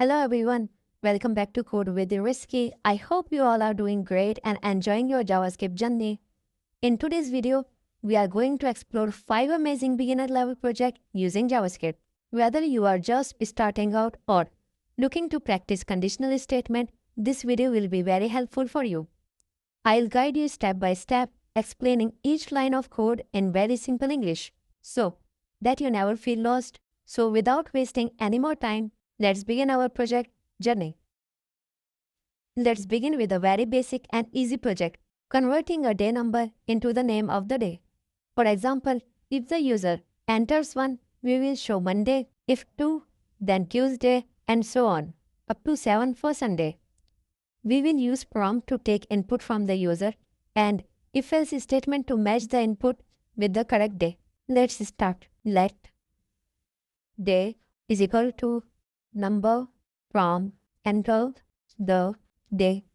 Hello everyone, welcome back to Code with Risky. I hope you all are doing great and enjoying your JavaScript journey. In today's video, we are going to explore 5 amazing beginner level projects using JavaScript. Whether you are just starting out or looking to practice conditional statement, this video will be very helpful for you. I'll guide you step by step, explaining each line of code in very simple English, so that you never feel lost. So without wasting any more time, let's begin our project journey. Let's begin with a very basic and easy project, converting a day number into the name of the day. For example, if the user enters 1, we will show Monday, if 2, then Tuesday, and so on, up to 7 for Sunday. We will use prompt to take input from the user and if-else statement to match the input with the correct day. Let's start. Let day is equal to number from enter the day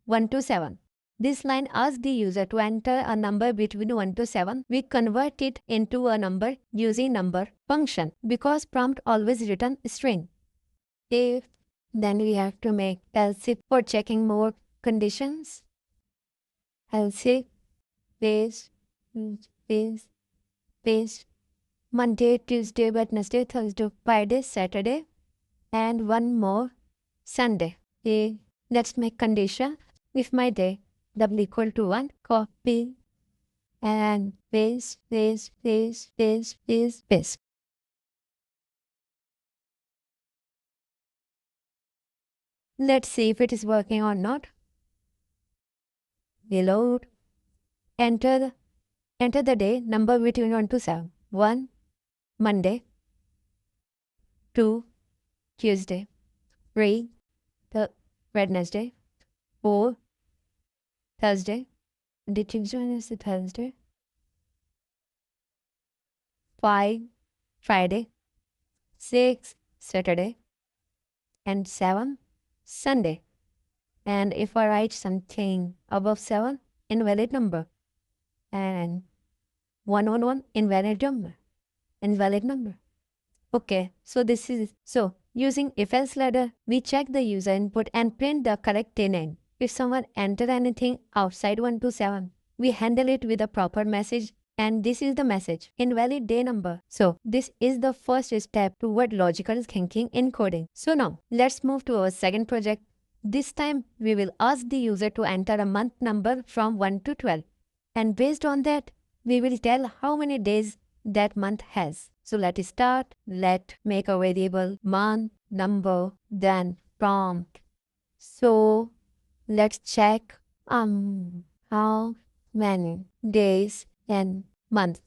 1 to 7. This line asks the user to enter a number between 1 to 7. We convert it into a number using number function because prompt always return string. If then we have to make else if for checking more conditions. Else if base Monday, Tuesday, Wednesday, Thursday, Friday, Saturday, and one more Sunday. Let's make condition. If my day double equal to 1, copy and paste. Let's see if it is working or not. Reload. Enter the day number between 1 to 7. 1, Monday. 2, Tuesday. 3, Wednesday. 4, Thursday. The Tuesday is the Thursday. 5, Friday. 6, Saturday. And 7, Sunday. And if I write something above 7, invalid number. And 111, invalid number. Okay, so using if-else ladder, we check the user input and print the correct day name. If someone enter anything outside 1 to 7, we handle it with a proper message, and this is the message, invalid day number. So this is the first step toward logical thinking in coding. So now let's move to our second project. This time we will ask the user to enter a month number from 1 to 12. And based on that, we will tell how many days that month has. So let's start. Let make a variable month number, then prompt. So let's check how many days and month.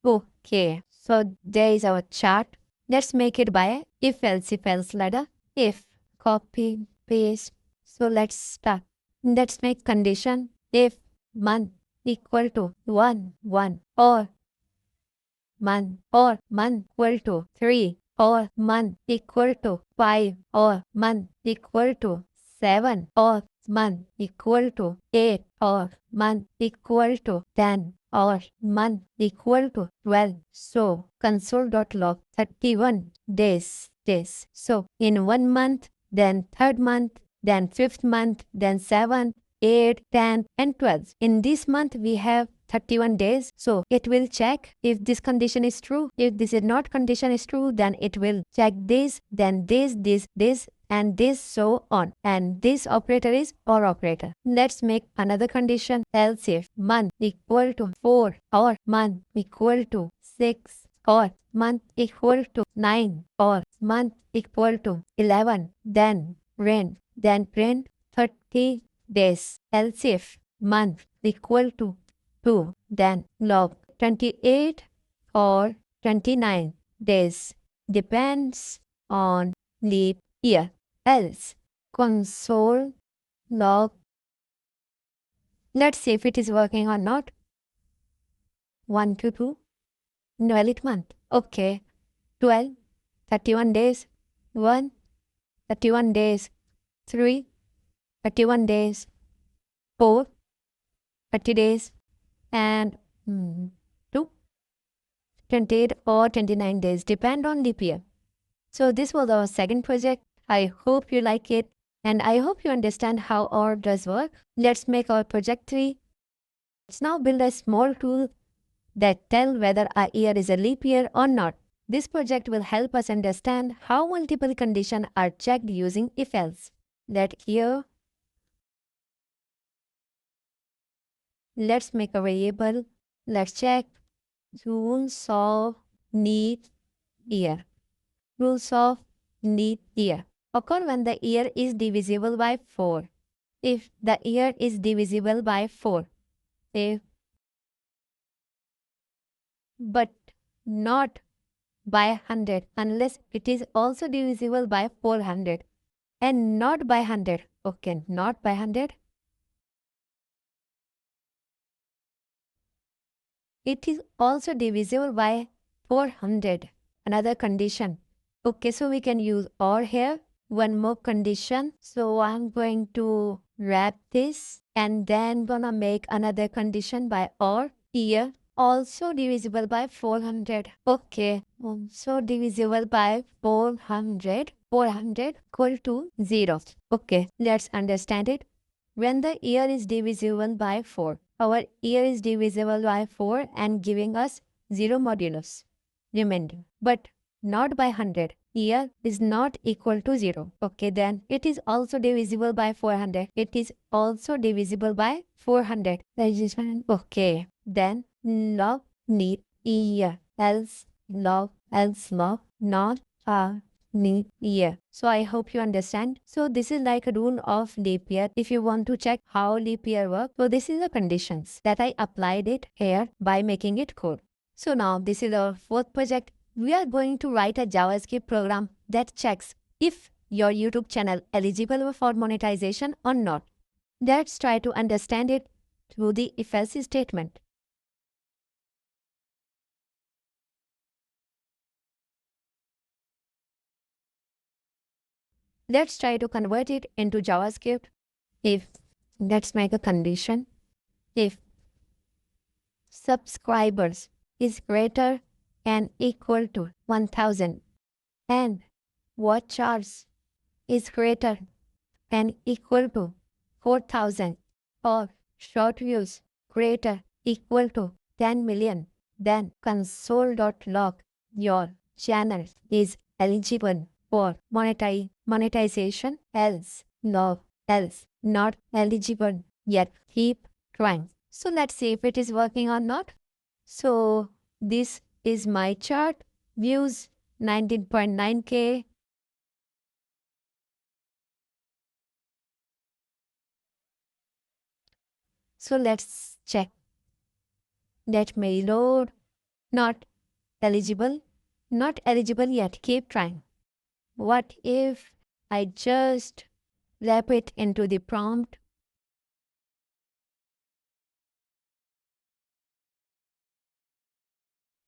Okay, so there is our chart. Let's make it by if-else ladder. If copy paste. So let's start. Let's make condition if month equal to 1 or month equal to 3 or month equal to 5 or month equal to 7 or month equal to 8 or month equal to 10 or month equal to 12. So console.log 31 days. So in 1 month, then 3rd month, then 5th month, then 7th, 8, 10, and 12. In this month, we have 31 days. So it will check if this condition is true. If this is not condition is true, then it will check this, then this, and this, so on. And this operator is OR operator. Let's make another condition. Else if month equal to 4 or month equal to 6 or month equal to 9 or month equal to 11, then print 30 days. Else if month equal to 2, then log 28 or 29 days. Depends on leap year. Else console log. Let's see if it is working or not. 1 to 2. Invalid month. Okay. 12. 31 days. 1. 31 days. 3. 31 days. 4. 30 days. And 2. 28 or 29 days. Depend on leap year. So this was our second project. I hope you like it, and I hope you understand how OR does work. Let's make our project 3. Let's now build a small tool that tell whether a year is a leap year or not. This project will help us understand how multiple conditions are checked using if-else. Let's make a variable. Let's check rules of need year. Rules of need year occur when the year is divisible by 4. If the year is divisible by 4, but not by 100 unless it is also divisible by 400 and not by 100. Okay, not by 100. It is also divisible by 400. Another condition. Okay, so we can use OR here. One more condition. So I'm going to wrap this and then gonna make another condition by OR. Year also divisible by 400. Okay, so divisible by 400. 400 equal to 0. Okay, let's understand it. When the year is divisible by 4, our year is divisible by 4 and giving us 0 modulus remainder, but not by 100. Year is not equal to 0. Okay, then it is also divisible by 400. It is also divisible by 400. That is fine. Okay, then log need year, else log not need year. So I hope you understand. So this is like a rule of leap year. If you want to check how leap year works, so this is the conditions that I applied it here by making it code. So now this is our fourth project. We are going to write a JavaScript program that checks if your YouTube channel eligible for monetization or not. Let's try to understand it through the if-else statement. Let's try to convert it into JavaScript. Let's make a condition. If subscribers is greater and equal to 1000 and watch hours is greater and equal to 4000 or short views greater equal to 10 million, then console.log your channel is eligible for monetization, else not eligible yet. Keep trying. So let's see if it is working or not. So this is my chart. Views 19.9K. So let's check. Let me load. Not eligible. Not eligible yet. Keep trying. What if I just wrap it into the prompt?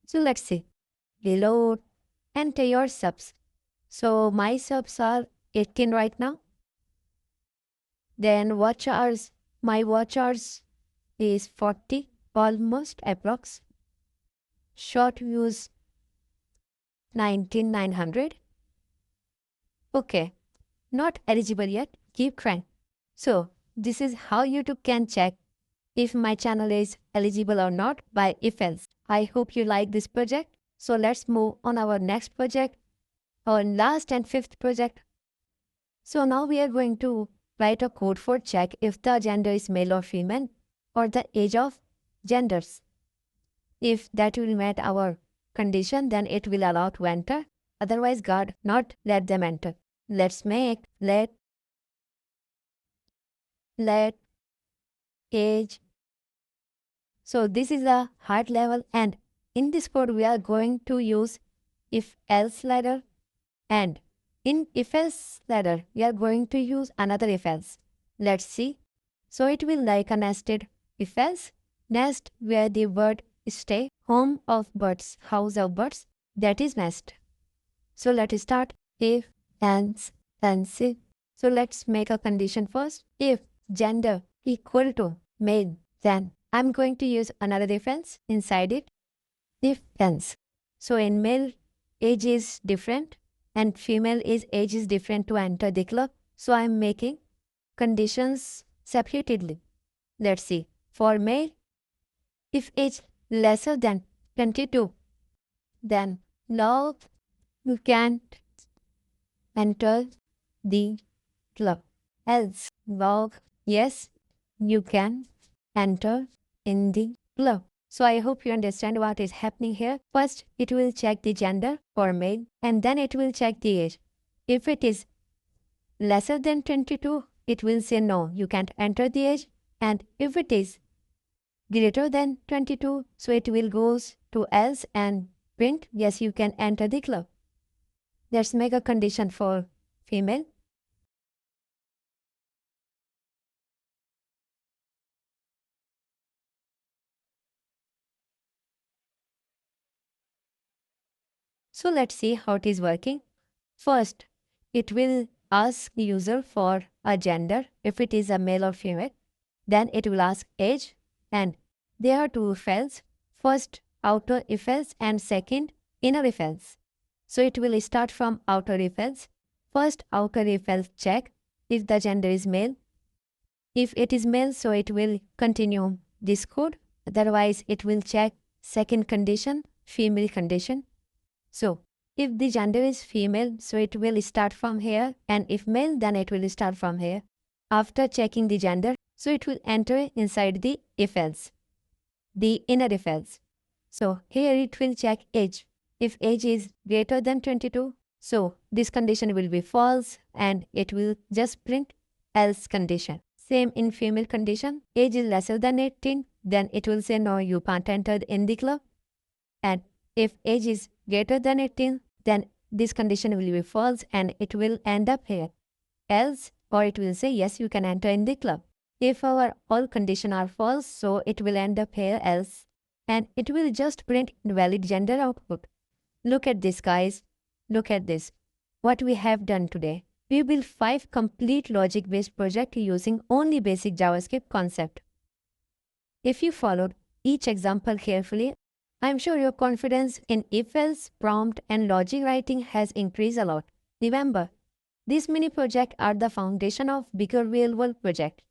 So let's see. Reload. Enter your subs. So my subs are 18 right now. Then watch hours. My watch hours is 40, almost approx. Short views 19,900. Okay, not eligible yet. Keep trying. So this is how YouTube can check if my channel is eligible or not by if-else. I hope you like this project. So let's move on our next project, our last and fifth project. So now we are going to write a code for check if the gender is male or female or the age of genders. If that will meet our condition, then it will allow to enter. Otherwise, God not let them enter. Let's make let age. So this is a hard level, and in this code we are going to use if-else ladder, and in if-else ladder we are going to use another if-else. Let's see. So it will like a nested if-else. Nest where the word stay, home of birds, house of birds, that is nest. So let's start if else. So let's make a condition first. If gender equal to male, then I'm going to use another if-else inside it. If else. So in male, age is different. and female is age is different to enter the club. So I'm making conditions separately. Let's see. For male, if age lesser than 22, then no, you can't enter the club. Else, log, yes, you can enter in the club. So I hope you understand what is happening here. First, it will check the gender for male and then it will check the age. If it is lesser than 22, it will say no, you can't enter the age. And if it is greater than 22, so it will goes to else and print, yes, you can enter the club. Let's make a condition for female. So let's see how it is working. First, it will ask the user for a gender, if it is a male or female. Then it will ask age, and there are two if else. First, outer if else, and second, inner if else. So it will start from outer if else. First, outer if else check if the gender is male. If it is male, so it will continue this code. Otherwise, it will check second condition, female condition. So, if the gender is female, so it will start from here, and if male, then it will start from here. After checking the gender, so it will enter inside the if else, the inner if else. So, here it will check age. If age is greater than 22, so this condition will be false and it will just print else condition. Same in female condition, age is lesser than 18, then it will say no, you can't enter in the club. And if age is greater than 18, then this condition will be false and it will end up here. Else, or it will say yes, you can enter in the club. If our all conditions are false, so it will end up here else. And it will just print invalid gender output. Look at this, guys. Look at this. What we have done today. We built 5 complete logic-based projects using only basic JavaScript concept. If you followed each example carefully, I'm sure your confidence in if-else, prompt, and logic writing has increased a lot. Remember, these mini projects are the foundation of bigger real-world projects.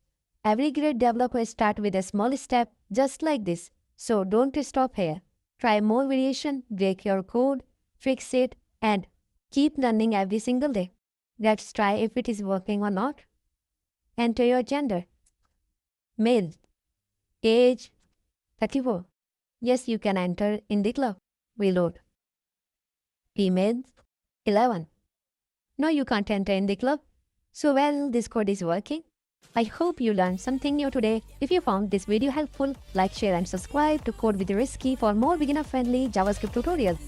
Every great developer starts with a small step just like this. So don't stop here. Try more variation, break your code, fix it, and keep learning every single day. Let's try if it is working or not. Enter your gender. Male. Age 34. Yes, you can enter in the club. Reload. Female 11. No, you can't enter in the club. So well, this code is working. I hope you learned something new today. If you found this video helpful, like, share and subscribe to Code with Risky for more beginner-friendly JavaScript tutorials.